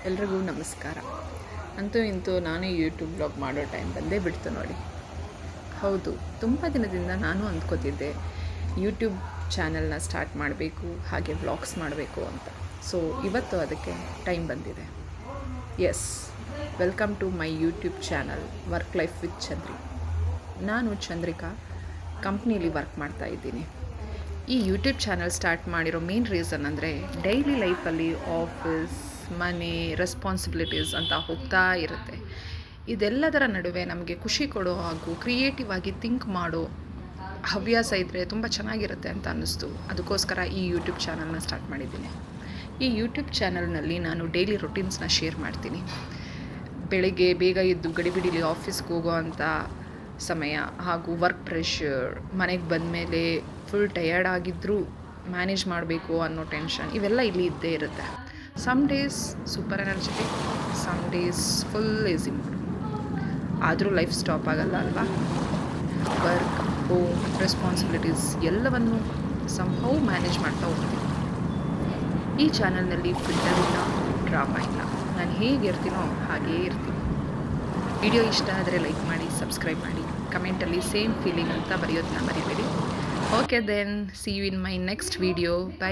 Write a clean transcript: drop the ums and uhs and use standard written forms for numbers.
ಎಲ್ರಿಗೂ ನಮಸ್ಕಾರ. ಅಂತೂ ಇಂತೂ ನಾನು ಯೂಟ್ಯೂಬ್ ಬ್ಲಾಗ್ ಮಾಡೋ ಟೈಮ್ ಬಂದೇ ಬಿಡ್ತು ನೋಡಿ. ಹೌದು, ತುಂಬ ದಿನದಿಂದ ನಾನು ಅಂದ್ಕೋತಿದ್ದೆ ಯೂಟ್ಯೂಬ್ ಚಾನಲ್ನ ಸ್ಟಾರ್ಟ್ ಮಾಡಬೇಕು, ಹಾಗೆ ವ್ಲಾಗ್ಸ್ ಮಾಡಬೇಕು ಅಂತ. ಸೊ ಇವತ್ತು ಅದಕ್ಕೆ ಟೈಮ್ ಬಂದಿದೆ. Yes, welcome to my YouTube channel work life with Chandri. ನಾನು ಚಂದ್ರಿಕಾ, ಕಂಪ್ನೀಲಿ ವರ್ಕ್ ಮಾಡ್ತಾ ಇದ್ದೀನಿ. ಈ ಯೂಟ್ಯೂಬ್ ಚಾನಲ್ ಸ್ಟಾರ್ಟ್ ಮಾಡಿರೋ ಮೇನ್ ರೀಸನ್ ಅಂದರೆ ಡೈಲಿ ಲೈಫಲ್ಲಿ ಆಫೀಸ್, ಮನೆ, ರೆಸ್ಪಾನ್ಸಿಬಿಲಿಟೀಸ್ ಅಂತ ಹೋಗ್ತಾ ಇರುತ್ತೆ. ಇದೆಲ್ಲದರ ನಡುವೆ ನಮಗೆ ಖುಷಿ ಕೊಡೋ ಹಾಗೂ ಕ್ರಿಯೇಟಿವ್ ಆಗಿ ಥಿಂಕ್ ಮಾಡೋ ಹವ್ಯಾಸ ಇದ್ದರೆ ತುಂಬ ಚೆನ್ನಾಗಿರುತ್ತೆ ಅಂತ ಅನ್ನಿಸ್ತು. ಅದಕ್ಕೋಸ್ಕರ ಈ ಯೂಟ್ಯೂಬ್ ಚಾನಲ್ನ ಸ್ಟಾರ್ಟ್ ಮಾಡಿದ್ದೀನಿ. ಈ ಯೂಟ್ಯೂಬ್ ಚಾನಲ್ನಲ್ಲಿ ನಾನು ಡೈಲಿ ರೊಟೀನ್ಸ್ನ ಶೇರ್ ಮಾಡ್ತೀನಿ. ಬೆಳಗ್ಗೆ ಬೇಗ ಎದ್ದು ಗಡಿಬಿಡಿಲಿ ಆಫೀಸ್ಗೆ ಹೋಗೋ ಅಂಥ ಸಮಯ ಹಾಗೂ ವರ್ಕ್ ಪ್ರೆಷರ್, ಮನೆಗೆ ಬಂದಮೇಲೆ ಫುಲ್ ಟಯರ್ಡ್ ಆಗಿದ್ದರೂ ಮ್ಯಾನೇಜ್ ಮಾಡಬೇಕು ಅನ್ನೋ ಟೆನ್ಷನ್, ಇವೆಲ್ಲ ಇಲ್ಲಿ ಇದ್ದೇ ಇರುತ್ತೆ. Some days super energetic, some days full lazy mood. ಆದರೂ ಲೈಫ್ ಸ್ಟಾಪ್ ಆಗಲ್ಲ ಅಲ್ವಾ? ವರ್ಕ್, ಹೋಮ್, ರೆಸ್ಪಾನ್ಸಿಬಿಲಿಟೀಸ್ ಎಲ್ಲವನ್ನು ಸಂಹೌ ಮ್ಯಾನೇಜ್ ಮಾಡ್ತಾ ಹೋಗ್ತೀನಿ. ಈ ಚಾನಲ್ನಲ್ಲಿ ಫಿಲ್ಟರ್ ಇಲ್ಲ, ಡ್ರಾಮಾ ಇಲ್ಲ. ನಾನು ಹೇಗಿರ್ತೀನೋ ಹಾಗೇ ಇರ್ತೀನಿ. ವಿಡಿಯೋ ಇಷ್ಟ ಆದರೆ ಲೈಕ್ ಮಾಡಿ, ಸಬ್ಸ್ಕ್ರೈಬ್ ಮಾಡಿ, ಕಮೆಂಟಲ್ಲಿ ಸೇಮ್ ಫೀಲಿಂಗ್ ಅಂತ ಬರೆಯೋದನ್ನ ಮರಿಬೇಡಿ. Okay then, see you in my next video. By.